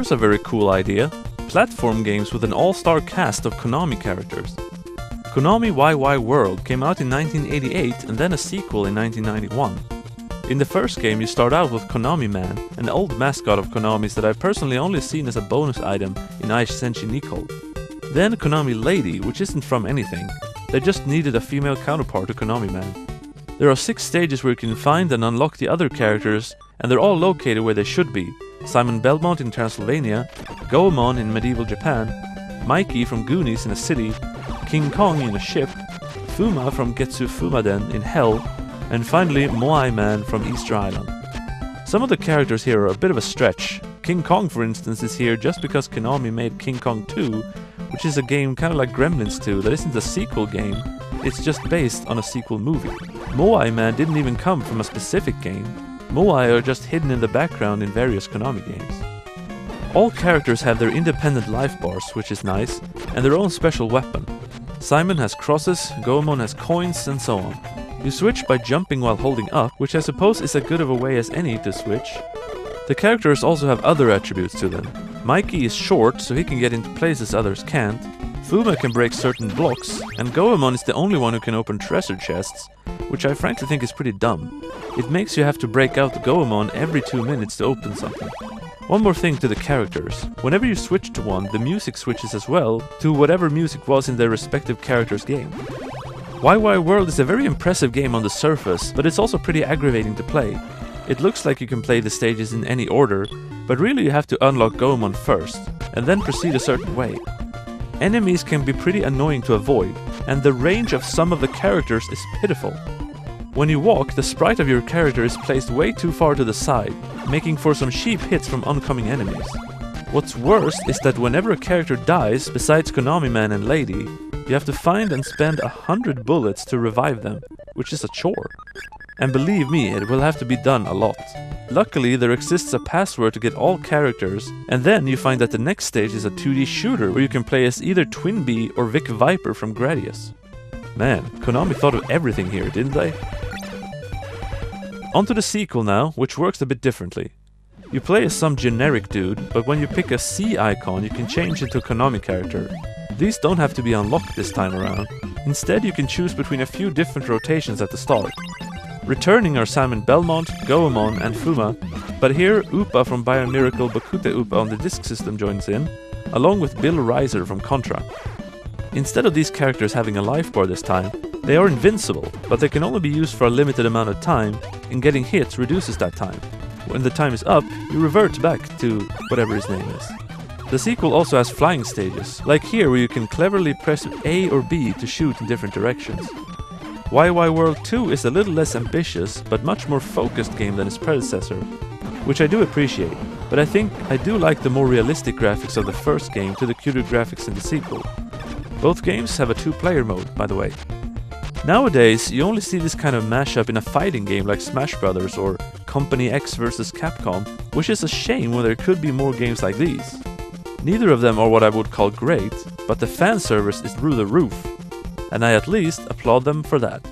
here's a very cool idea. Platform games with an all-star cast of Konami characters. Konami Wai Wai World came out in 1988 and then a sequel in 1991. In the first game you start out with Konami Man, an old mascot of Konami's that I've personally only seen as a bonus item in Aishi Senshi Nicole. Then Konami Lady, which isn't from anything. They just needed a female counterpart to Konami Man. There are 6 stages where you can find and unlock the other characters, and they're all located where they should be. Simon Belmont in Transylvania, Goemon in medieval Japan, Mikey from Goonies in a city, King Kong in a ship, Fuma from Getsu Fumaden in Hell, and finally Moai Man from Easter Island. Some of the characters here are a bit of a stretch. King Kong, for instance, is here just because Konami made King Kong 2, which is a game kind of like Gremlins 2 that isn't a sequel game, it's just based on a sequel movie. Moai Man didn't even come from a specific game. Moai are just hidden in the background in various Konami games. All characters have their independent life bars, which is nice, and their own special weapon. Simon has crosses, Goemon has coins, and so on. You switch by jumping while holding up, which I suppose is as good of a way as any to switch. The characters also have other attributes to them. Mikey is short, so he can get into places others can't. Fuma can break certain blocks, and Goemon is the only one who can open treasure chests, which I frankly think is pretty dumb. It makes you have to break out the Goemon every 2 minutes to open something. One more thing to the characters. Whenever you switch to one, the music switches as well to whatever music was in their respective character's game. Wai Wai World is a very impressive game on the surface, but it's also pretty aggravating to play. It looks like you can play the stages in any order, but really you have to unlock Goemon first, and then proceed a certain way. Enemies can be pretty annoying to avoid, and the range of some of the characters is pitiful. When you walk, the sprite of your character is placed way too far to the side, making for some cheap hits from oncoming enemies. What's worse is that whenever a character dies, besides Konami Man and Lady, you have to find and spend 100 bullets to revive them, which is a chore. And believe me, it will have to be done a lot. Luckily, there exists a password to get all characters, and then you find that the next stage is a 2D shooter where you can play as either Twinbee or Vic Viper from Gradius. Man, Konami thought of everything here, didn't they? On to the sequel now, which works a bit differently. You play as some generic dude, but when you pick a C icon you can change into a Konami character. These don't have to be unlocked this time around. Instead you can choose between a few different rotations at the start. Returning are Simon Belmont, Goemon and Fuma, but here Upa from Biomiracle Bakute Upa on the Disk System joins in, along with Bill Reiser from Contra. Instead of these characters having a life bar this time, they are invincible, but they can only be used for a limited amount of time, and getting hits reduces that time. When the time is up, you revert back to whatever his name is. The sequel also has flying stages, like here where you can cleverly press A or B to shoot in different directions. Wai Wai World 2 is a little less ambitious, but much more focused game than its predecessor, which I do appreciate, but I think I do like the more realistic graphics of the first game to the cuter graphics in the sequel. Both games have a 2-player mode, by the way. Nowadays, you only see this kind of mashup in a fighting game like Smash Brothers or Company X vs Capcom, which is a shame when there could be more games like these. Neither of them are what I would call great, but the fan service is through the roof, and I at least applaud them for that.